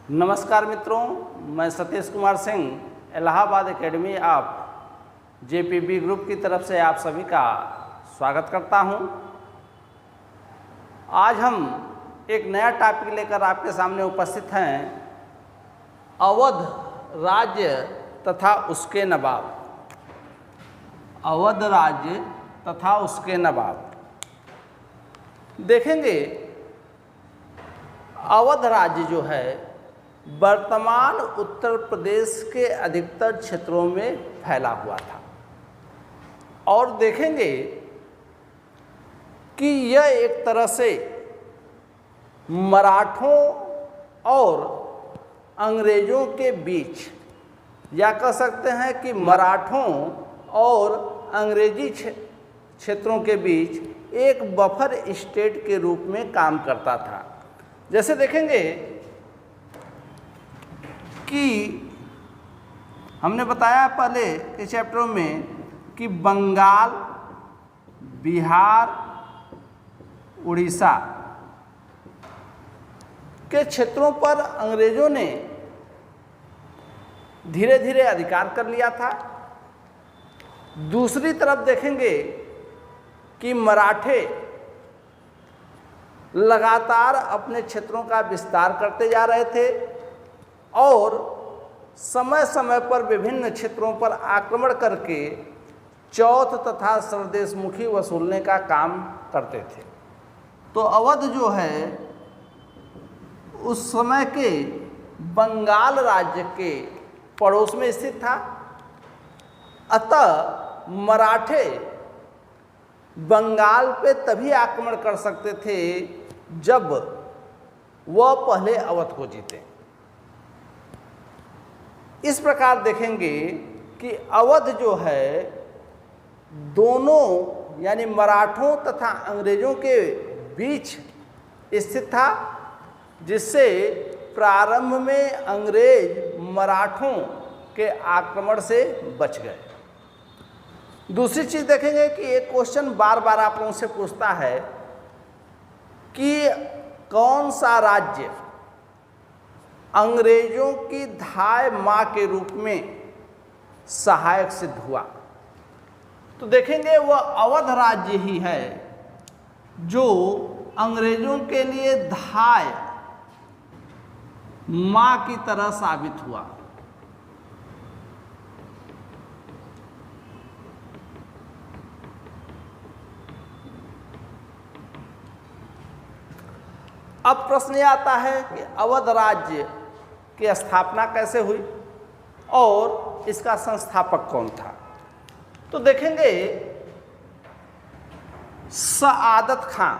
नमस्कार मित्रों, मैं Satish Kumar Singh Allahabad academy of JPB group की तरफ से आप सभी का स्वागत करता हूं। आज हम एक नया टॉपिक लेकर आपके सामने उपस्थित हैं, अवध राज्य तथा उसके नवाब। अवध राज्य तथा उसके नवाब देखेंगे। अवध राज्य जो है वर्तमान उत्तर प्रदेश के अधिकतर क्षेत्रों में फैला हुआ था और देखेंगे कि यह एक तरह से मराठों और अंग्रेज़ों के बीच, या कह सकते हैं कि मराठों और अंग्रेजी क्षेत्रों के बीच एक बफर स्टेट के रूप में काम करता था। जैसे देखेंगे कि हमने बताया पहले के चैप्टरों में कि बंगाल, बिहार, उड़ीसा के क्षेत्रों पर अंग्रेज़ों ने धीरे धीरे अधिकार कर लिया था। दूसरी तरफ देखेंगे कि मराठे लगातार अपने क्षेत्रों का विस्तार करते जा रहे थे और समय समय पर विभिन्न क्षेत्रों पर आक्रमण करके चौथ तथा स्वदेशमुखी वसूलने का काम करते थे। तो अवध जो है उस समय के बंगाल राज्य के पड़ोस में स्थित था। अतः मराठे बंगाल पे तभी आक्रमण कर सकते थे जब वह पहले अवध को जीते। इस प्रकार देखेंगे कि अवध जो है दोनों यानी मराठों तथा अंग्रेज़ों के बीच स्थित था, जिससे प्रारंभ में अंग्रेज मराठों के आक्रमण से बच गए। दूसरी चीज़ देखेंगे कि एक क्वेश्चन बार बार आप लोगों से पूछता है कि कौन सा राज्य अंग्रेजों की धाय माँ के रूप में सहायक सिद्ध हुआ। तो देखेंगे वह अवध राज्य ही है जो अंग्रेजों के लिए धाय माँ की तरह साबित हुआ। अब प्रश्न यह आता है कि अवध राज्य की स्थापना कैसे हुई और इसका संस्थापक कौन था। तो देखेंगे सआदत खां।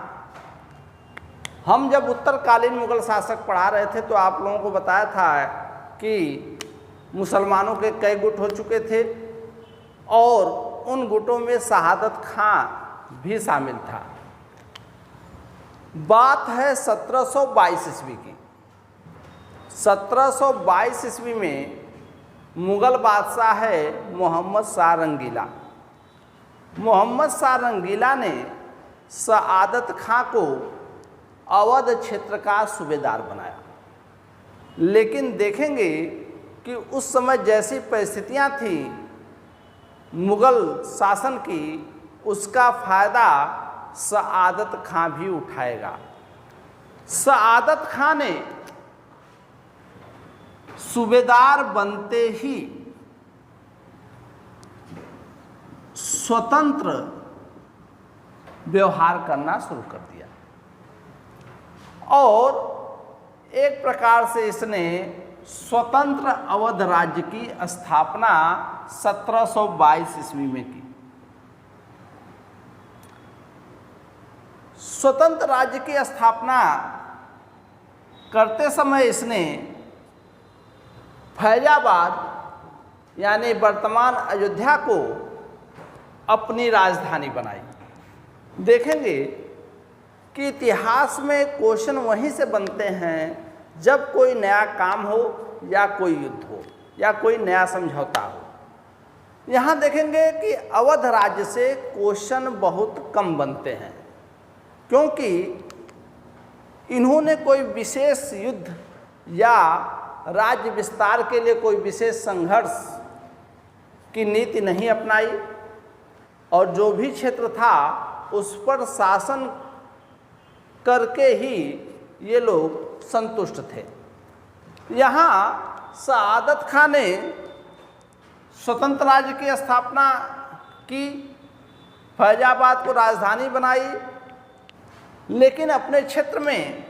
हम जब उत्तरकालीन मुगल शासक पढ़ा रहे थे तो आप लोगों को बताया था कि मुसलमानों के कई गुट हो चुके थे और उन गुटों में सआदत खां भी शामिल था। बात है 1722 ईस्वी की। 1722 ईस्वी में मुगल बादशाह है मोहम्मद शाह रंगीला। मोहम्मद शाह रंगीला ने सआदत खां को अवध क्षेत्र का सूबेदार बनाया। लेकिन देखेंगे कि उस समय जैसी परिस्थितियां थी मुगल शासन की, उसका फायदा सआदत खां भी उठाएगा। सआदत खां ने सूबेदार बनते ही स्वतंत्र व्यवहार करना शुरू कर दिया और एक प्रकार से इसने स्वतंत्र अवध राज्य की स्थापना 1722 ईस्वी में की। स्वतंत्र राज्य की स्थापना करते समय इसने फैजाबाद यानी वर्तमान अयोध्या को अपनी राजधानी बनाई। देखेंगे कि इतिहास में क्वेश्चन वहीं से बनते हैं जब कोई नया काम हो या कोई युद्ध हो या कोई नया समझौता हो। यहाँ देखेंगे कि अवध राज्य से क्वेश्चन बहुत कम बनते हैं, क्योंकि इन्होंने कोई विशेष युद्ध या राज्य विस्तार के लिए कोई विशेष संघर्ष की नीति नहीं अपनाई और जो भी क्षेत्र था उस पर शासन करके ही ये लोग संतुष्ट थे। यहाँ सआदत खां ने स्वतंत्र राज्य की स्थापना की, फैजाबाद को राजधानी बनाई, लेकिन अपने क्षेत्र में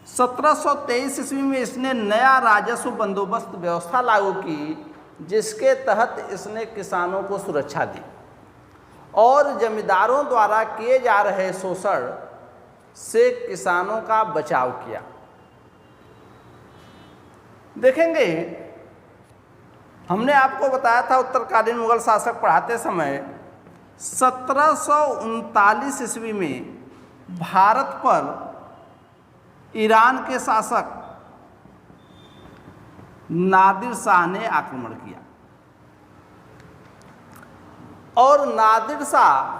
1723 ईस्वी में इसने नया राजस्व बंदोबस्त व्यवस्था लागू की, जिसके तहत इसने किसानों को सुरक्षा दी और जमींदारों द्वारा किए जा रहे शोषण से किसानों का बचाव किया। देखेंगे, हमने आपको बताया था उत्तरकालीन मुगल शासक पढ़ाते समय 1739 ईस्वी में भारत पर ईरान के शासक नादिर शाह ने आक्रमण किया और नादिर शाह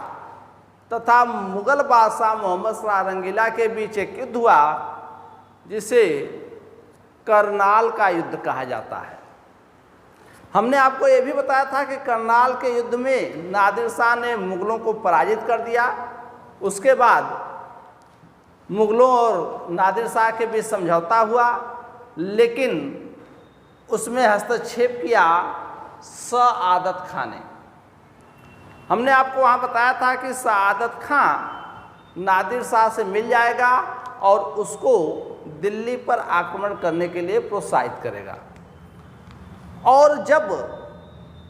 तथा मुगल बादशाह मोहम्मद शाह रंगीला के बीच एक युद्ध हुआ, जिसे करनाल का युद्ध कहा जाता है। हमने आपको यह भी बताया था कि करनाल के युद्ध में नादिर शाह ने मुगलों को पराजित कर दिया। उसके बाद मुगलों और नादिर शाह के बीच समझौता हुआ, लेकिन उसमें हस्तक्षेप किया सआदत खां ने। हमने आपको वहाँ बताया था कि सआदत खां नादिर शाह से मिल जाएगा और उसको दिल्ली पर आक्रमण करने के लिए प्रोत्साहित करेगा। और जब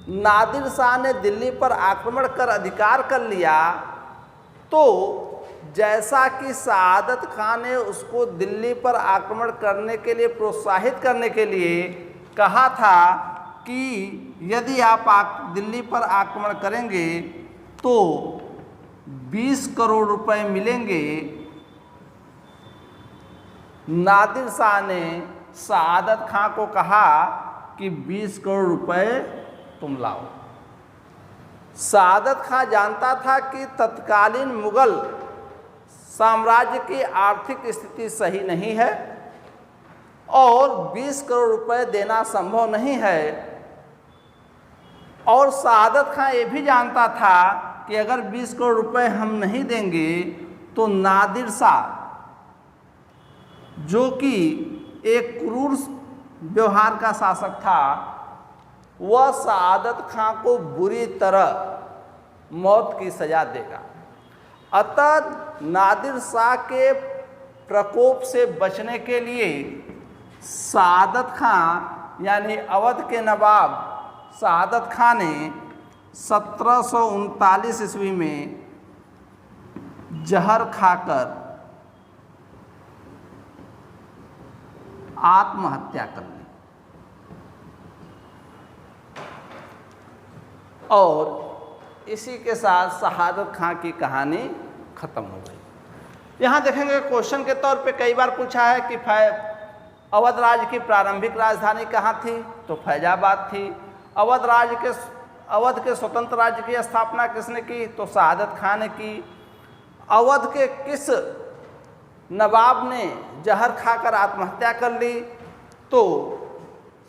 नादिर शाह ने दिल्ली पर आक्रमण कर अधिकार कर लिया, तो जैसा कि सआदत खां ने उसको दिल्ली पर आक्रमण करने के लिए प्रोत्साहित करने के लिए कहा था कि यदि आप दिल्ली पर आक्रमण करेंगे तो 20 करोड़ रुपए मिलेंगे, नादिर शाह ने सआदत खां को कहा कि 20 करोड़ रुपए तुम लाओ। सआदत खां जानता था कि तत्कालीन मुगल साम्राज्य की आर्थिक स्थिति सही नहीं है और 20 करोड़ रुपए देना संभव नहीं है, और सआदत खां ये भी जानता था कि अगर 20 करोड़ रुपए हम नहीं देंगे तो नादिर शाह, जो कि एक क्रूर व्यवहार का शासक था, वह सआदत खां को बुरी तरह मौत की सजा देगा। अतः नादिर शाह के प्रकोप से बचने के लिए सआदत खां यानी अवध के नवाब सआदत खां ने 1739 ईस्वी में जहर खाकर आत्महत्या कर ली और इसी के साथ सआदत खां की कहानी खत्म हो गई। यहाँ देखेंगे क्वेश्चन के तौर पे कई बार पूछा है कि अवध राज्य की प्रारंभिक राजधानी कहाँ थी, तो फैजाबाद थी। अवध के स्वतंत्र राज्य की स्थापना किसने की, तो सआदत खां ने की। अवध के किस नवाब ने जहर खाकर आत्महत्या कर ली, तो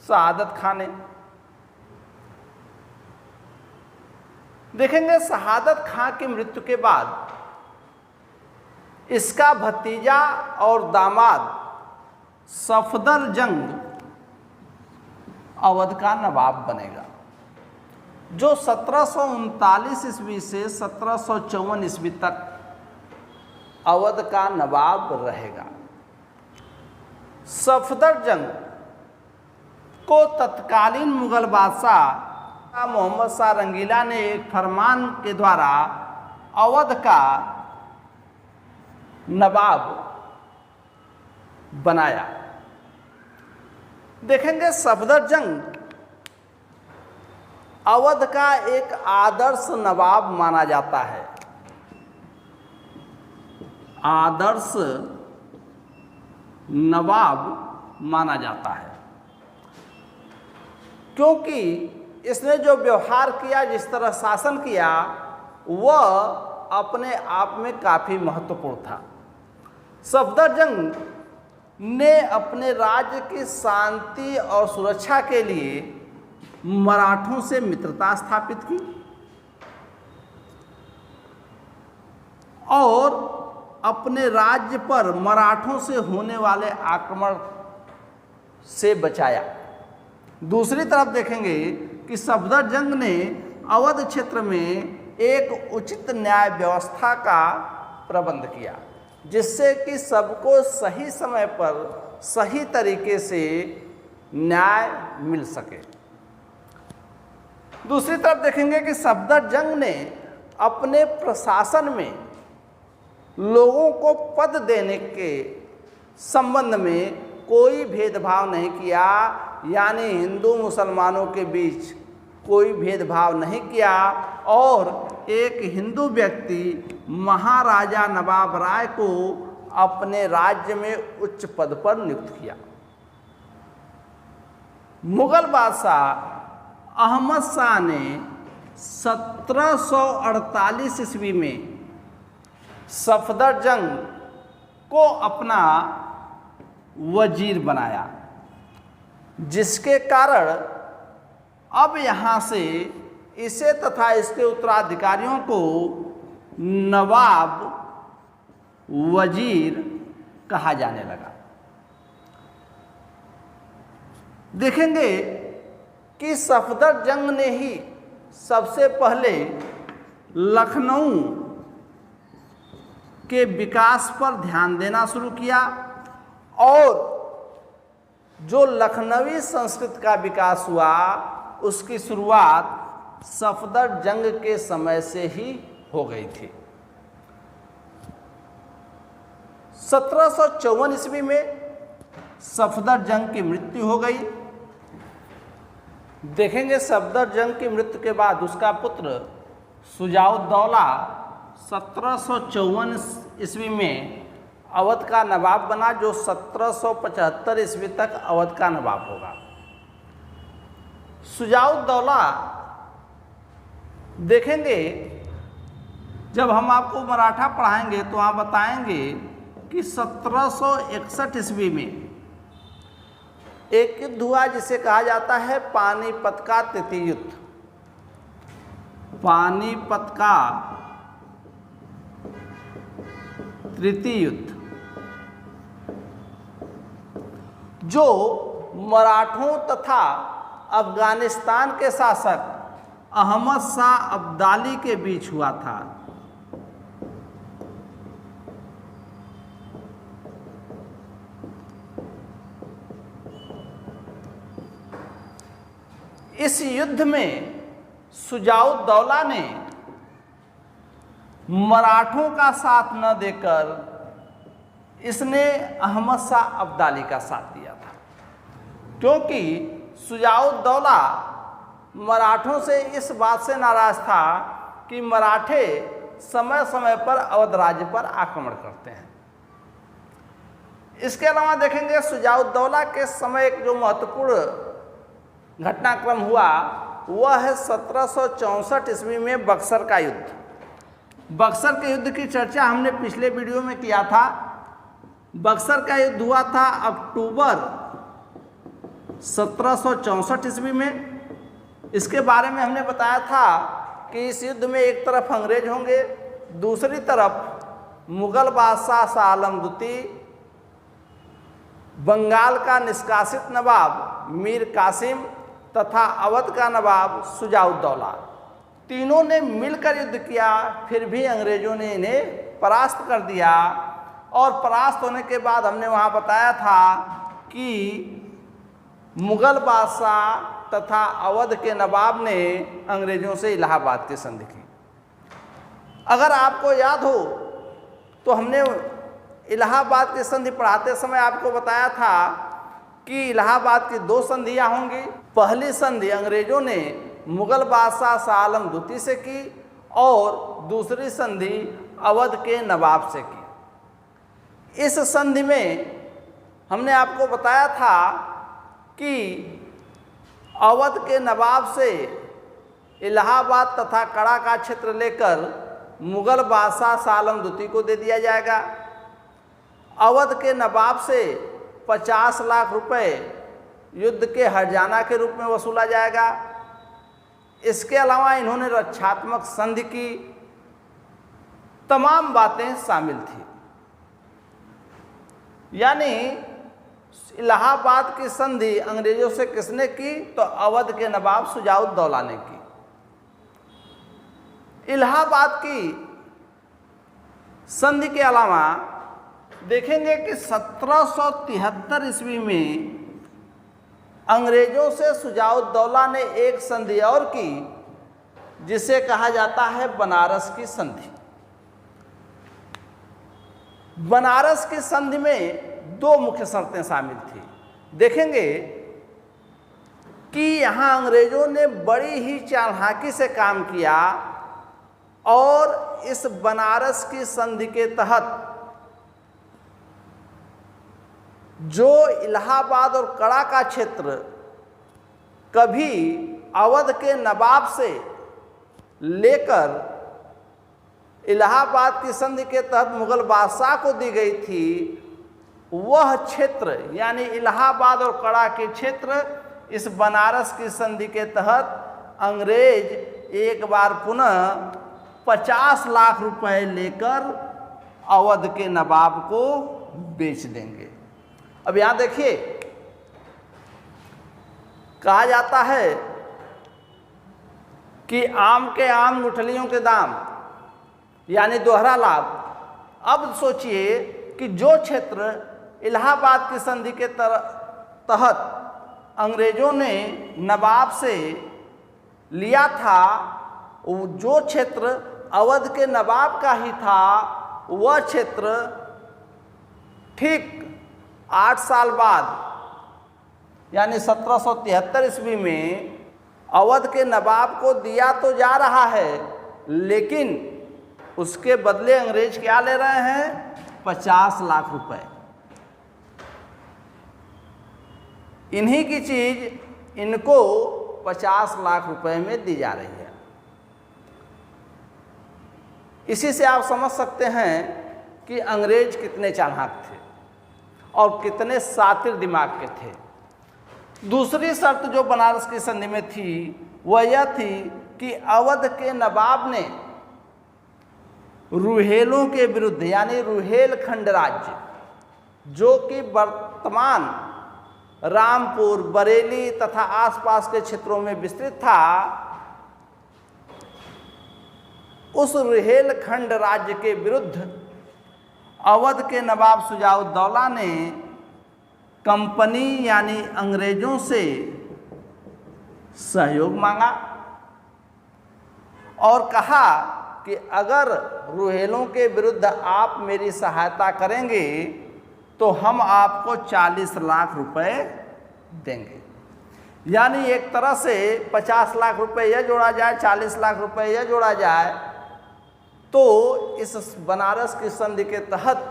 सआदत खां ने। देखेंगे सआदत खां की मृत्यु के बाद इसका भतीजा और दामाद सफदरजंग अवध का नवाब बनेगा, जो 1739 ईस्वी से 1754 ईस्वी तक अवध का नवाब रहेगा। सफदरजंग को तत्कालीन मुगल बादशाह मोहम्मद शाह रंगीला ने एक फरमान के द्वारा अवध का नवाब बनाया। देखेंगे सफदरजंग अवध का एक आदर्श नवाब माना जाता है। आदर्श नवाब माना जाता है क्योंकि इसने जो व्यवहार किया, जिस तरह शासन किया, वह अपने आप में काफ़ी महत्वपूर्ण था। सफदरजंग ने अपने राज्य की शांति और सुरक्षा के लिए मराठों से मित्रता स्थापित की और अपने राज्य पर मराठों से होने वाले आक्रमण से बचाया। दूसरी तरफ देखेंगे कि सफदरजंग ने अवध क्षेत्र में एक उचित न्याय व्यवस्था का प्रबंध किया, जिससे कि सबको सही समय पर सही तरीके से न्याय मिल सके। दूसरी तरफ देखेंगे कि सफदरजंग ने अपने प्रशासन में लोगों को पद देने के संबंध में कोई भेदभाव नहीं किया, यानी हिंदू मुसलमानों के बीच कोई भेदभाव नहीं किया और एक हिंदू व्यक्ति महाराजा नवाब राय को अपने राज्य में उच्च पद पर नियुक्त किया। मुगल बादशाह अहमद शाह ने 1748 ईस्वी में सफदरजंग को अपना वजीर बनाया, जिसके कारण अब यहाँ से इसे तथा इसके उत्तराधिकारियों को नवाब वजीर कहा जाने लगा। देखेंगे कि सफदरजंग ने ही सबसे पहले लखनऊ के विकास पर ध्यान देना शुरू किया और जो लखनवी संस्कृत का विकास हुआ उसकी शुरुआत सफदरजंग के समय से ही हो गई थी। 1754 ईस्वी में सफदरजंग की मृत्यु हो गई। देखेंगे सफदरजंग की मृत्यु के बाद उसका पुत्र शुजाउद्दौला 1754 ईस्वी में अवध का नवाब बना, जो 1775 ईस्वी तक अवध का नवाब होगा। शुजाउद्दौला देखेंगे जब हम आपको मराठा पढ़ाएंगे तो आप बताएंगे कि 1761 ईस्वी में एक युद्ध हुआ जिसे कहा जाता है पानीपत का तृतीय युद्ध। पानीपत का तृतीय युद्ध जो मराठों तथा अफगानिस्तान के शासक अहमद शाह अब्दाली के बीच हुआ था। इस युद्ध में शुजाउद्दौला ने मराठों का साथ न देकर इसने अहमद शाह अब्दाली का साथ दिया था, क्योंकि शुजाउद्दौला मराठों से इस बात से नाराज था कि मराठे समय समय पर अवध राज्य पर आक्रमण करते हैं। इसके अलावा देखेंगे शुजाउद्दौला के समय एक जो महत्वपूर्ण घटनाक्रम हुआ वह है 1764 ईस्वी में बक्सर का युद्ध। बक्सर के युद्ध की चर्चा हमने पिछले वीडियो में किया था। बक्सर का युद्ध हुआ था अक्टूबर 1764 ईस्वी में। इसके बारे में हमने बताया था कि इस युद्ध में एक तरफ अंग्रेज होंगे, दूसरी तरफ मुगल बादशाह शाह आलम द्वितीय, बंगाल का निष्कासित नवाब मीर कासिम तथा अवध का नवाब शुजाउद्दौला, तीनों ने मिलकर युद्ध किया। फिर भी अंग्रेजों ने इन्हें परास्त कर दिया और परास्त होने के बाद हमने वहाँ बताया था कि मुगल बादशाह तथा अवध के नवाब ने अंग्रेजों से इलाहाबाद की संधि की। अगर आपको याद हो तो हमने इलाहाबाद की संधि पढ़ाते समय आपको बताया था कि इलाहाबाद की दो संधियां होंगी। पहली संधि अंग्रेजों ने मुगल बादशाह शाह आलम द्वितीय से की और दूसरी संधि अवध के नवाब से की। इस संधि में हमने आपको बताया था कि अवध के नवाब से इलाहाबाद तथा कड़ा का क्षेत्र लेकर मुगल बादशाह शाह आलम द्वितीय को दे दिया जाएगा। अवध के नवाब से 50 लाख रुपए युद्ध के हर्जाना के रूप में वसूला जाएगा। इसके अलावा इन्होंने रक्षात्मक संधि की, तमाम बातें शामिल थी। यानी इलाहाबाद की संधि अंग्रेजों से किसने की? तो अवध के नवाब शुजाउद्दौला ने की। इलाहाबाद की संधि के अलावा देखेंगे कि 1773 ईस्वी में अंग्रेजों से शुजाउद्दौला ने एक संधि और की, जिसे कहा जाता है बनारस की संधि। बनारस की संधि में दो मुख्य शर्तें शामिल थी। देखेंगे कि यहाँ अंग्रेजों ने बड़ी ही चालाकी से काम किया और इस बनारस की संधि के तहत जो इलाहाबाद और कड़ा का क्षेत्र कभी अवध के नवाब से लेकर इलाहाबाद की संधि के तहत मुगल बादशाह को दी गई थी, वह क्षेत्र यानी इलाहाबाद और कड़ा के क्षेत्र इस बनारस की संधि के तहत अंग्रेज एक बार पुनः 50 लाख रुपए लेकर अवध के नवाब को बेच देंगे। अब यहां देखिए, कहा जाता है कि आम के आम गुठलियों के दाम, यानी दोहरा लाभ। अब सोचिए कि जो क्षेत्र इलाहाबाद की संधि के तहत अंग्रेजों ने नवाब से लिया था, जो क्षेत्र अवध के नवाब का ही था, वह क्षेत्र ठीक 8 साल बाद यानी 1773 ईस्वी में अवध के नवाब को दिया तो जा रहा है, लेकिन उसके बदले अंग्रेज क्या ले रहे हैं? 50 लाख रुपए। इन्हीं की चीज इनको 50 लाख रुपए में दी जा रही है। इसी से आप समझ सकते हैं कि अंग्रेज कितने चालाक थे और कितने शातिर दिमाग के थे। दूसरी शर्त जो बनारस की संधि में थी वह यह थी कि अवध के नवाब ने रुहेलों के विरुद्ध, यानी रुहेलखंड राज्य जो कि वर्तमान रामपुर, बरेली तथा आसपास के क्षेत्रों में विस्तृत था, उस रुहेलखंड राज्य के विरुद्ध अवध के नवाब शुजाउद्दौला ने कंपनी यानी अंग्रेजों से सहयोग मांगा और कहा कि अगर रुहेलों के विरुद्ध आप मेरी सहायता करेंगे तो हम आपको 40 लाख रुपए देंगे। यानी एक तरह से 50 लाख रुपए यह जोड़ा जाए, 40 लाख रुपए यह जोड़ा जाए, तो इस बनारस की संधि के तहत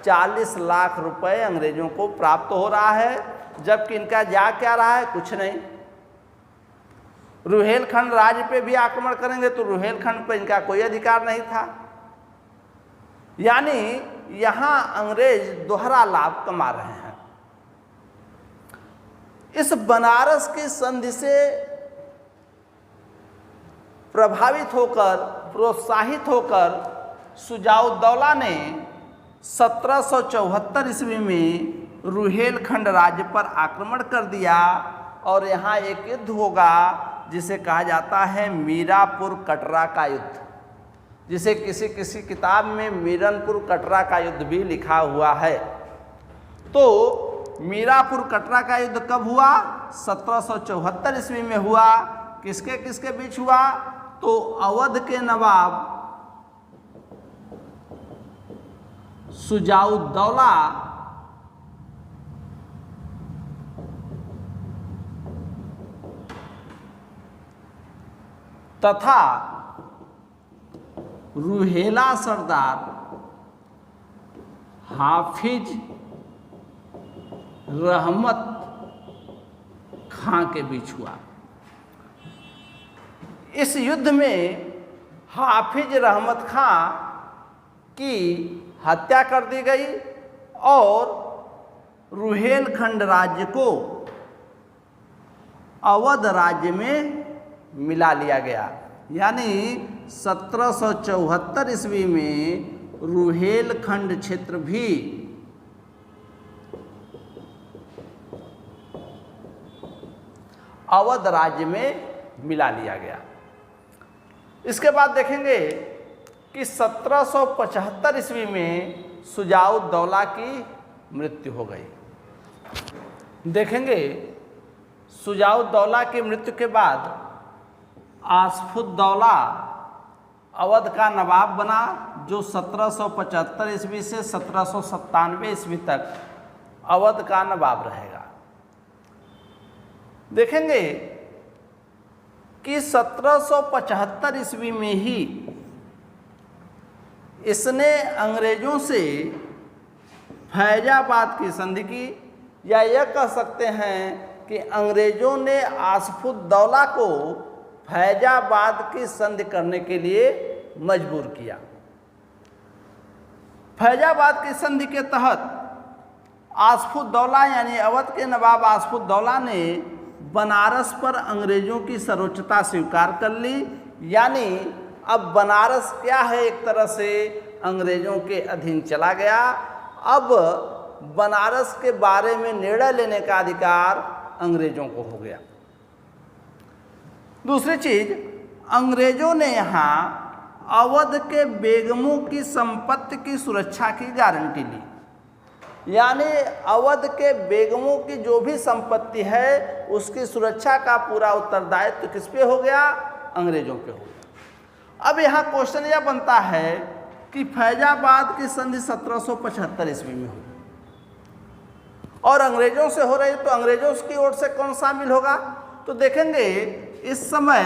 40 लाख रुपए अंग्रेजों को प्राप्त हो रहा है, जबकि इनका जा क्या रहा है? कुछ नहीं। रुहेलखंड राज्य पे भी आक्रमण करेंगे तो रुहेलखंड पे इनका कोई अधिकार नहीं था। यानी यहां अंग्रेज दोहरा लाभ कमा रहे हैं। इस बनारस की संधि से प्रभावित होकर, प्रोत्साहित होकर शुजाउद्दौला ने 1774 ईस्वी में रुहेलखंड राज्य पर आक्रमण कर दिया और यहाँ एक युद्ध होगा जिसे कहा जाता है मीरापुर कटरा का युद्ध, जिसे किसी किसी किताब में मीरनपुर कटरा का युद्ध भी लिखा हुआ है। तो मीरापुर कटरा का युद्ध कब हुआ? 1774 ईस्वी में हुआ। किसके किसके बीच हुआ? तो अवध के नवाब शुजाउद्दौला तथा रुहेला सरदार हाफिज रहमत खां के बीच हुआ। इस युद्ध में हाफिज रहमत खां की हत्या कर दी गई और रुहेलखंड राज्य को अवध राज्य में मिला लिया गया। यानी 1774 ईस्वी में रुहेलखंड क्षेत्र भी अवध राज्य में मिला लिया गया। इसके बाद देखेंगे कि 1775 ईस्वी में शुजाउद्दौला की मृत्यु हो गई। देखेंगे शुजाउद्दौला की मृत्यु के बाद आसफुद्दौला अवध का नवाब बना, जो 1775 ईस्वी से 1797 ईस्वी तक अवध का नवाब रहेगा। देखेंगे कि 1775 ईस्वी में ही इसने अंग्रेजों से फैजाबाद की संधि की, या यह कह सकते हैं कि अंग्रेजों ने आसफुद्दौला को फैजाबाद की संधि करने के लिए मजबूर किया। फैजाबाद की संधि के तहत आसफुद्दौला यानी अवध के नवाब आसफुद्दौला ने बनारस पर अंग्रेजों की सर्वोच्चता स्वीकार कर ली। यानी अब बनारस क्या है, एक तरह से अंग्रेजों के अधीन चला गया। अब बनारस के बारे में निर्णय लेने का अधिकार अंग्रेजों को हो गया। दूसरी चीज, अंग्रेजों ने यहाँ अवध के बेगमों की संपत्ति की सुरक्षा की गारंटी ली। यानी अवध के बेगमों की जो भी संपत्ति है उसकी सुरक्षा का पूरा उत्तरदायित्व किस पे हो गया? अंग्रेजों पे हो गया। अब यहाँ क्वेश्चन यह बनता है कि फैजाबाद की संधि 1775 ईस्वी में हुई और अंग्रेजों से हो रही, तो अंग्रेजों की ओर से कौन शामिल होगा? तो देखेंगे इस समय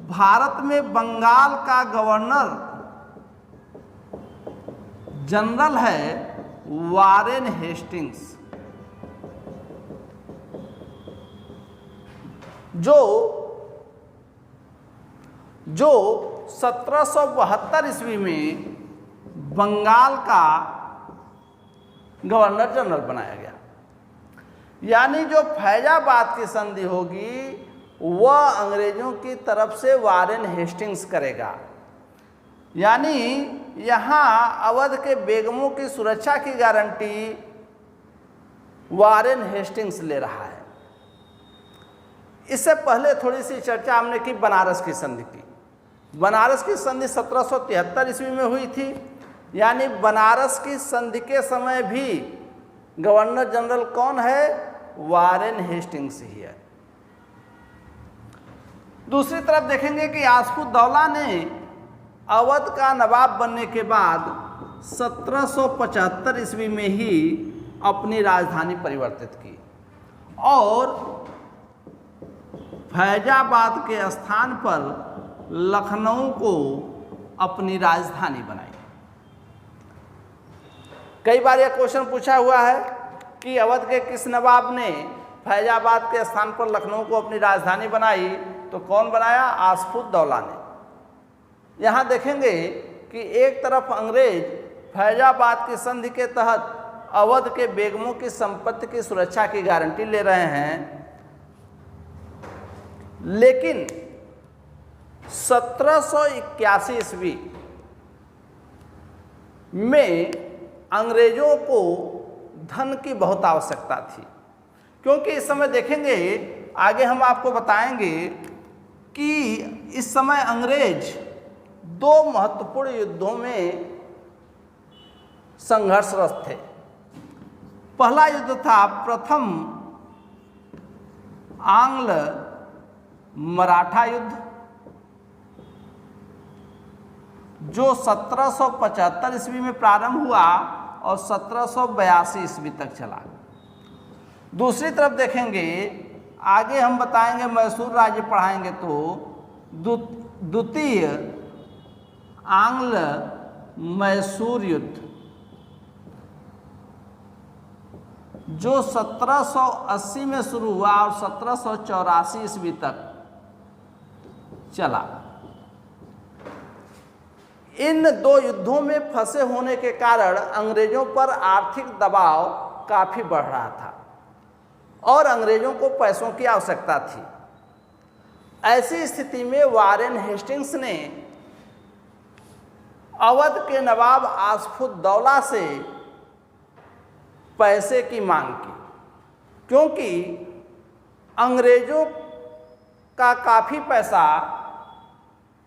भारत में बंगाल का गवर्नर जनरल है वारेन हेस्टिंग्स, जो 1772 ईस्वी में बंगाल का गवर्नर जनरल बनाया गया। यानी जो फैजाबाद की संधि होगी वह अंग्रेजों की तरफ से वारेन हेस्टिंग्स करेगा। यानी यहाँ अवध के बेगमों की सुरक्षा की गारंटी वारेन हेस्टिंग्स ले रहा है। इससे पहले थोड़ी सी चर्चा हमने की बनारस की संधि की। बनारस की संधि 1773 ईस्वी में हुई थी। यानी बनारस की संधि के समय भी गवर्नर जनरल कौन है? वारेन हेस्टिंग्स ही है। दूसरी तरफ देखेंगे कि आसफुद्दौला ने अवध का नवाब बनने के बाद 1775 ईस्वी में ही अपनी राजधानी परिवर्तित की और फैजाबाद के स्थान पर लखनऊ को अपनी राजधानी बनाई। कई बार यह क्वेश्चन पूछा हुआ है कि अवध के किस नवाब ने फैजाबाद के स्थान पर लखनऊ को अपनी राजधानी बनाई? तो कौन बनाया? आसफुद्दौला ने। यहाँ देखेंगे कि एक तरफ अंग्रेज फैजाबाद की संधि के तहत अवध के बेगमों की संपत्ति की सुरक्षा की गारंटी ले रहे हैं, लेकिन 1781 ईस्वी में अंग्रेजों को धन की बहुत आवश्यकता थी। क्योंकि इस समय देखेंगे, आगे हम आपको बताएंगे कि इस समय अंग्रेज दो महत्वपूर्ण युद्धों में संघर्षरत थे। पहला युद्ध था प्रथम आंग्ल मराठा युद्ध, जो 1775 ईस्वी में प्रारंभ हुआ और 1782 ईस्वी तक चला। दूसरी तरफ देखेंगे, आगे हम बताएंगे, मैसूर राज्य पढ़ाएंगे, तो द्वितीय आंग्ल मैसूर युद्ध, जो 1780 में शुरू हुआ और 1784 ईस्वी तक चला। इन दो युद्धों में फंसे होने के कारण अंग्रेजों पर आर्थिक दबाव काफ़ी बढ़ रहा था और अंग्रेज़ों को पैसों की आवश्यकता थी। ऐसी स्थिति में वारेन हेस्टिंग्स ने अवध के नवाब आसफुद्दौला से पैसे की मांग की, क्योंकि अंग्रेज़ों का काफ़ी पैसा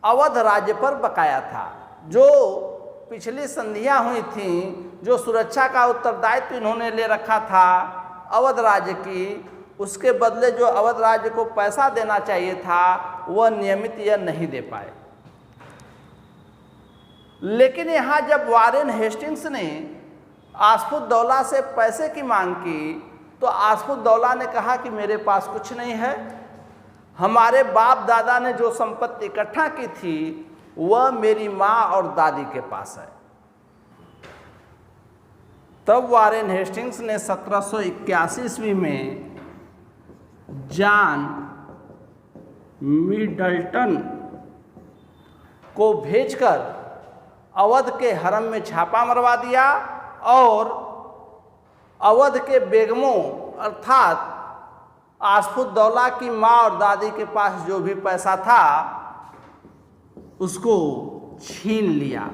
अवध राज्य पर बकाया था। जो पिछली संधियां हुई थीं, जो सुरक्षा का उत्तरदायित्व इन्होंने ले रखा था अवध राज्य की, उसके बदले जो अवध राज्य को पैसा देना चाहिए था वह नियमित यह नहीं दे पाए। लेकिन यहाँ जब वारेन हेस्टिंग्स ने आसफुद्दौला से पैसे की मांग की तो आसफुद्दौला ने कहा कि मेरे पास कुछ नहीं है, हमारे बाप दादा ने जो संपत्ति इकट्ठा की थी वह मेरी माँ और दादी के पास है। तब वारेन हेस्टिंग्स ने 1781 ईस्वी में जॉन मिडल्टन को भेजकर अवध के हरम में छापा मरवा दिया और अवध के बेगमों अर्थात आसफुद्दौला की माँ और दादी के पास जो भी पैसा था उसको छीन लिया।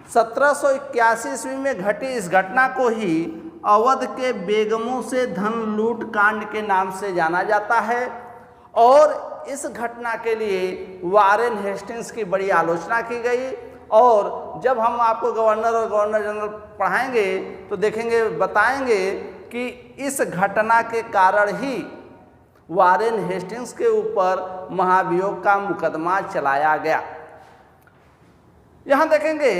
1781 ईस्वी में घटी इस घटना को ही अवध के बेगमों से धन लूट कांड के नाम से जाना जाता है और इस घटना के लिए वारेन हेस्टिंग्स की बड़ी आलोचना की गई। और जब हम आपको गवर्नर और गवर्नर जनरल पढ़ाएंगे तो देखेंगे, बताएंगे कि इस घटना के कारण ही वारेन हेस्टिंग्स के ऊपर महाभियोग का मुकदमा चलाया गया। यहाँ देखेंगे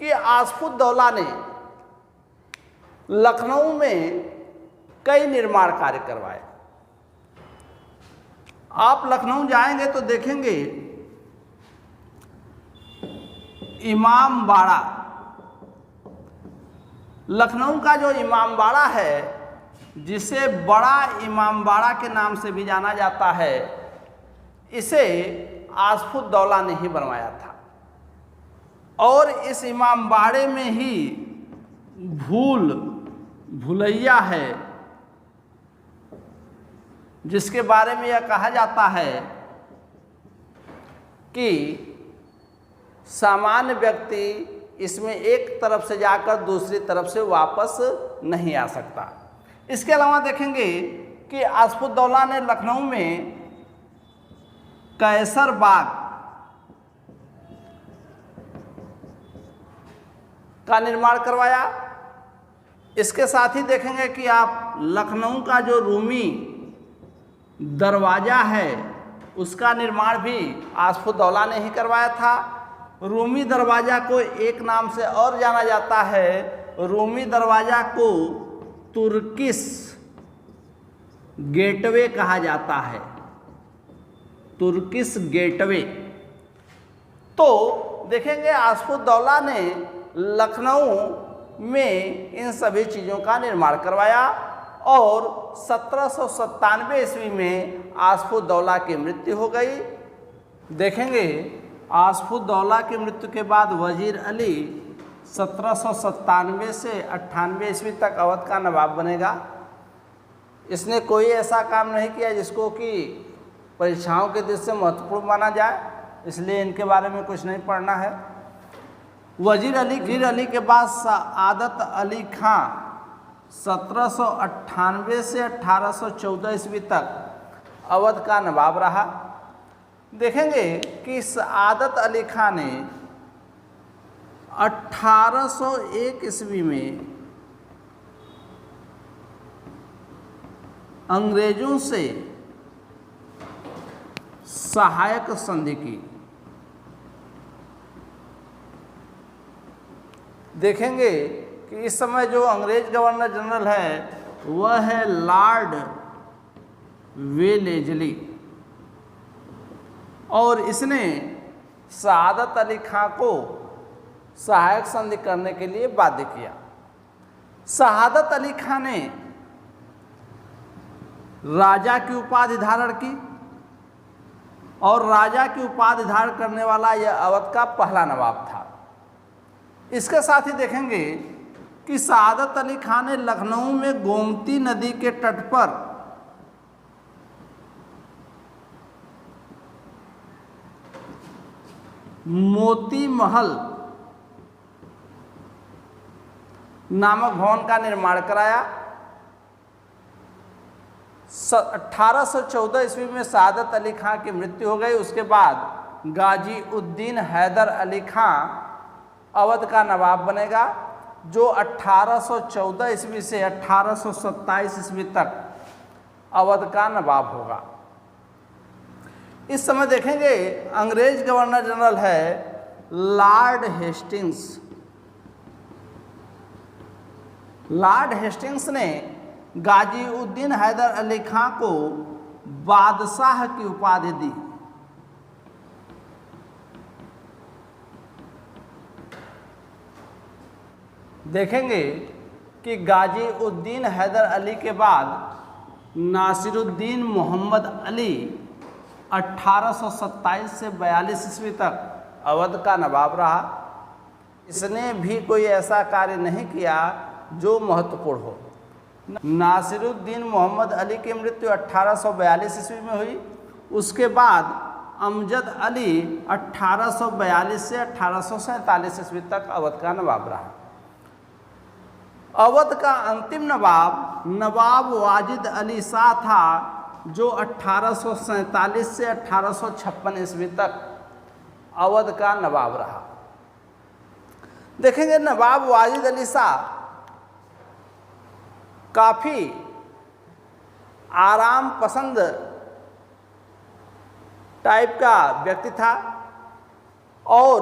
कि आसफुद्दौला ने लखनऊ में कई निर्माण कार्य करवाए। आप लखनऊ जाएंगे तो देखेंगे इमाम बाड़ा, लखनऊ का जो इमाम बाड़ा है, जिसे बड़ा इमाम बाड़ा के नाम से भी जाना जाता है, इसे आसफुद्दौला ने ही बनवाया था। और इस इमाम बाड़े में ही भूलैया है, जिसके बारे में यह कहा जाता है कि सामान्य व्यक्ति इसमें एक तरफ से जाकर दूसरी तरफ से वापस नहीं आ सकता। इसके अलावा देखेंगे कि आसफुद्दौला ने लखनऊ में कैसर बाग का निर्माण करवाया। इसके साथ ही देखेंगे कि आप लखनऊ का जो रूमी दरवाज़ा है उसका निर्माण भी आसफुद्दौला ने ही करवाया था। रूमी दरवाज़ा को एक नाम से और जाना जाता है, रूमी दरवाज़ा को तुर्किश गेटवे कहा जाता है, तुर्किश गेटवे। तो देखेंगे आसफुद्दौला ने लखनऊ में इन सभी चीज़ों का निर्माण करवाया और 1797 ईस्वी में आसफुद्दौला की मृत्यु हो गई। देखेंगे आसफुद्दौला की मृत्यु के बाद वजीर अली 1797 से 98 ईस्वी तक अवध का नवाब बनेगा। इसने कोई ऐसा काम नहीं किया जिसको कि परीक्षाओं के दृष्टि से महत्वपूर्ण माना जाए, इसलिए इनके बारे में कुछ नहीं पढ़ना है। वजीर अली के बाद सआदत अली खां 1798 से 1814 ईस्वी तक अवध का नवाब रहा। देखेंगे कि सआदत अली खां ने 1801 ईस्वी में अंग्रेजों से सहायक संधि की। देखेंगे कि इस समय जो अंग्रेज गवर्नर जनरल है वह है लॉर्ड वेलेजली, और इसने सआदत अली खां को सहायक संधि करने के लिए बाध्य किया। सआदत अली खां ने राजा की उपाधि धारण की और राजा की उपाधि धारण करने वाला यह अवध का पहला नवाब था। इसके साथ ही देखेंगे कि सआदत अली खान ने लखनऊ में गोमती नदी के तट पर मोती महल नामक भवन का निर्माण कराया। 1814 ईस्वी में सआदत अली खां की मृत्यु हो गई। उसके बाद गाजी उद्दीन हैदर अली खां अवध का नवाब बनेगा, जो 1814 ईस्वी से 1827 ईस्वी तक अवध का नवाब होगा। इस समय देखेंगे अंग्रेज गवर्नर जनरल है लॉर्ड हेस्टिंग्स। लॉर्ड हेस्टिंग्स ने गाजी उद्दीन हैदर अली खां को बादशाह की उपाधि दी। देखेंगे कि गाजी उद्दीन हैदर अली के बाद नासिरुद्दीन मोहम्मद अली 1827 से 42 ईस्वी तक अवध का नवाब रहा। इसने भी कोई ऐसा कार्य नहीं किया जो महत्वपूर्ण हो। नासिरुद्दीन मोहम्मद अली की मृत्यु 1842 ईस्वी में हुई। उसके बाद अमजद अली 1842 से 1847 ईस्वी तक अवध का नवाब रहा। अवध का अंतिम नवाब नवाब वाजिद अली शाह था, जो 1847 से 1856 ईस्वी तक अवध का नवाब रहा। देखेंगे नवाब वाजिद अली शाह काफ़ी आराम पसंद टाइप का व्यक्ति था और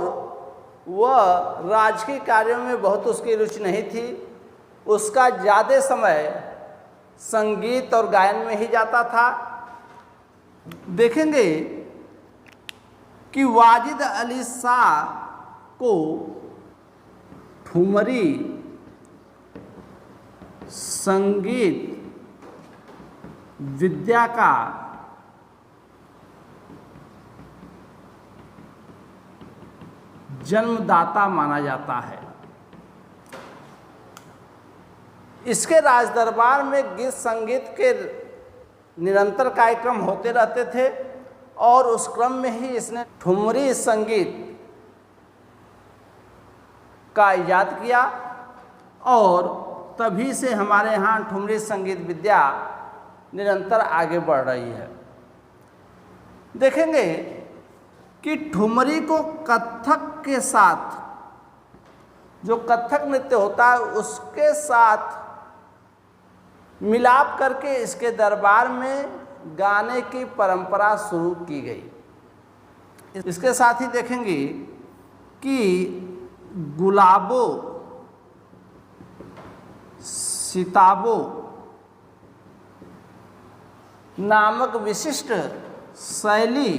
वह राजकीय कार्यों में बहुत उसकी रुचि नहीं थी। उसका ज़्यादा समय संगीत और गायन में ही जाता था। देखेंगे कि वाजिद अली शाह को ठुमरी, संगीत विद्या का जन्मदाता माना जाता है। इसके राज दरबार में गीत संगीत के निरंतर कार्यक्रम होते रहते थे और उस क्रम में ही इसने ठुमरी संगीत का इजाद किया और तभी से हमारे यहाँ ठुमरी संगीत विद्या निरंतर आगे बढ़ रही है। देखेंगे कि ठुमरी को कथक के साथ, जो कथक नृत्य होता है उसके साथ मिलाप करके इसके दरबार में गाने की परंपरा शुरू की गई। इसके साथ ही देखेंगे कि गुलाबो, सिताबो नामक विशिष्ट शैली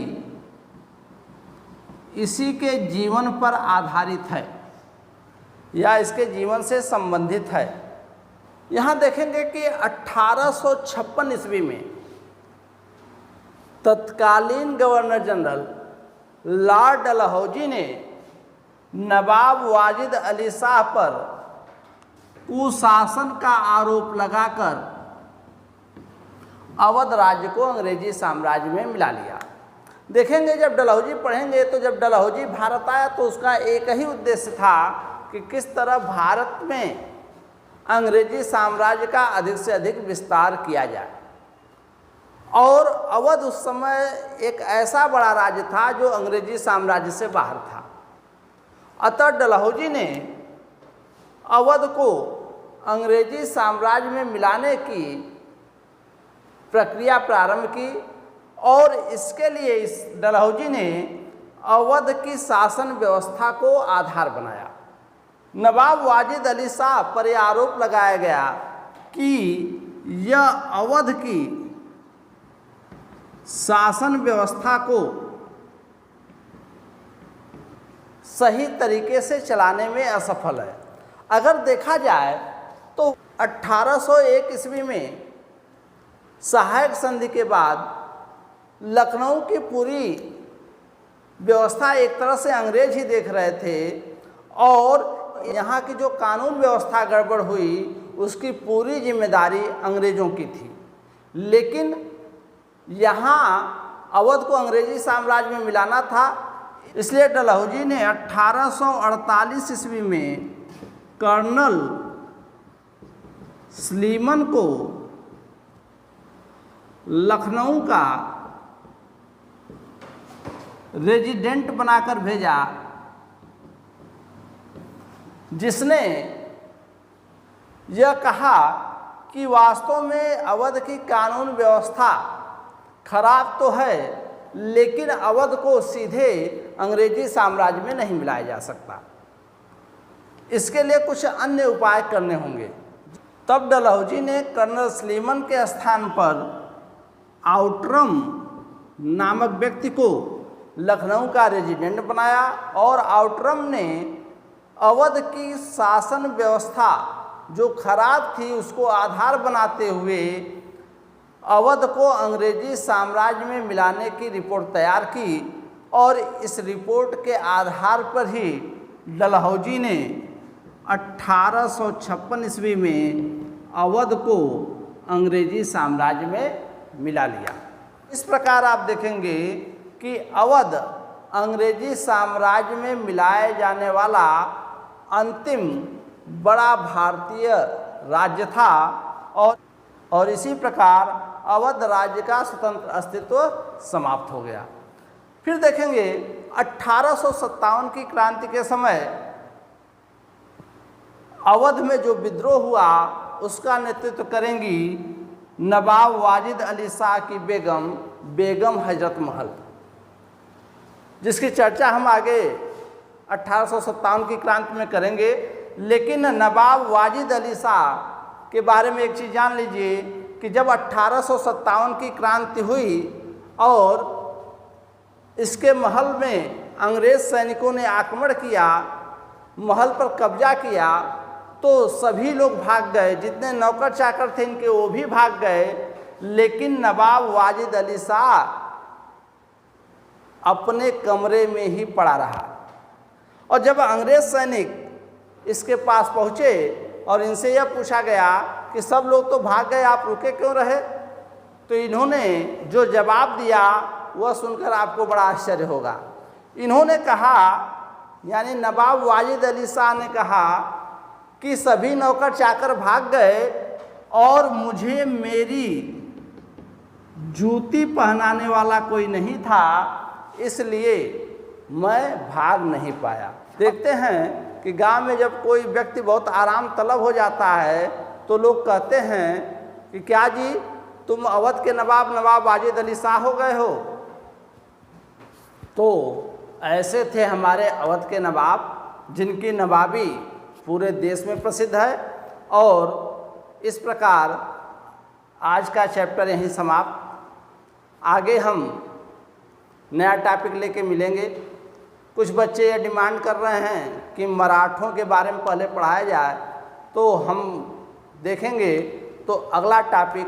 इसी के जीवन पर आधारित है या इसके जीवन से संबंधित है। यहाँ देखेंगे कि 1856 ईस्वी में तत्कालीन गवर्नर जनरल लॉर्ड डलहौजी ने नवाब वाजिद अली शाह पर कुशासन का आरोप लगाकर अवध राज्य को अंग्रेजी साम्राज्य में मिला लिया। देखेंगे जब डलहौजी पढ़ेंगे तो जब डलहौजी भारत आया तो उसका एक ही उद्देश्य था कि किस तरह भारत में अंग्रेजी साम्राज्य का अधिक से अधिक विस्तार किया जाए। और अवध उस समय एक ऐसा बड़ा राज्य था जो अंग्रेजी साम्राज्य से बाहर था। अतः डलहौजी ने अवध को अंग्रेजी साम्राज्य में मिलाने की प्रक्रिया प्रारंभ की और इसके लिए इस डलहौजी ने अवध की शासन व्यवस्था को आधार बनाया। नवाब वाजिद अली शाह पर यह आरोप लगाया गया कि यह अवध की शासन व्यवस्था को सही तरीके से चलाने में असफल है। अगर देखा जाए तो 1801 ईस्वी में सहायक संधि के बाद लखनऊ की पूरी व्यवस्था एक तरह से अंग्रेज ही देख रहे थे और यहाँ की जो कानून व्यवस्था गड़बड़ हुई उसकी पूरी जिम्मेदारी अंग्रेज़ों की थी। लेकिन यहाँ अवध को अंग्रेजी साम्राज्य में मिलाना था, इसलिए डलहौजी ने 1848 ईस्वी में कर्नल स्लीमन को लखनऊ का रेजिडेंट बनाकर भेजा, जिसने यह कहा कि वास्तव में अवध की कानून व्यवस्था खराब तो है, लेकिन अवध को सीधे अंग्रेजी साम्राज्य में नहीं मिलाया जा सकता, इसके लिए कुछ अन्य उपाय करने होंगे। तब डलहौजी ने कर्नल स्लीमन के स्थान पर आउटरम नामक व्यक्ति को लखनऊ का रेजिडेंट बनाया और आउटरम ने अवध की शासन व्यवस्था जो खराब थी उसको आधार बनाते हुए अवध को अंग्रेजी साम्राज्य में मिलाने की रिपोर्ट तैयार की और इस रिपोर्ट के आधार पर ही डलहौजी ने 1856 ईस्वी में अवध को अंग्रेजी साम्राज्य में मिला लिया। इस प्रकार आप देखेंगे कि अवध अंग्रेजी साम्राज्य में मिलाए जाने वाला अंतिम बड़ा भारतीय राज्य था और इसी प्रकार अवध राज्य का स्वतंत्र अस्तित्व समाप्त हो गया। फिर देखेंगे 1857 की क्रांति के समय अवध में जो विद्रोह हुआ उसका नेतृत्व करेंगी नवाब वाजिद अली शाह की बेगम हजरत महल, जिसकी चर्चा हम आगे 1857 की क्रांति में करेंगे। लेकिन नवाब वाजिद अली शाह के बारे में एक चीज़ जान लीजिए कि जब 1857 की क्रांति हुई और इसके महल में अंग्रेज सैनिकों ने आक्रमण किया, महल पर कब्जा किया, तो सभी लोग भाग गए, जितने नौकर चाकर थे इनके वो भी भाग गए, लेकिन नवाब वाजिद अली शाह अपने कमरे में ही पड़ा रहा। और जब अंग्रेज सैनिक इसके पास पहुँचे और इनसे यह पूछा गया कि सब लोग तो भाग गए, आप रुके क्यों रहे, तो इन्होंने जो जवाब दिया वह सुनकर आपको बड़ा आश्चर्य होगा। इन्होंने कहा, यानी नवाब वाजिद अली शाह ने कहा कि सभी नौकर चाकर भाग गए और मुझे मेरी जूती पहनाने वाला कोई नहीं था, इसलिए मैं भाग नहीं पाया। देखते हैं कि गांव में जब कोई व्यक्ति बहुत आराम तलब हो जाता है तो लोग कहते हैं कि क्या जी तुम अवध के नवाब वाजिद अली शाह हो गए हो। तो ऐसे थे हमारे अवध के नवाब जिनकी नवाबी पूरे देश में प्रसिद्ध है। और इस प्रकार आज का चैप्टर यहीं समाप्त। आगे हम नया टॉपिक लेके मिलेंगे। कुछ बच्चे ये डिमांड कर रहे हैं कि मराठों के बारे में पहले पढ़ाया जाए, तो हम देखेंगे तो अगला टॉपिक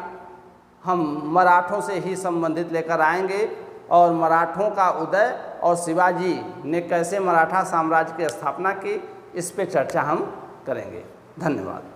हम मराठों से ही संबंधित लेकर आएंगे और मराठों का उदय और शिवाजी ने कैसे मराठा साम्राज्य की स्थापना की, इस पे चर्चा हम करेंगे। धन्यवाद।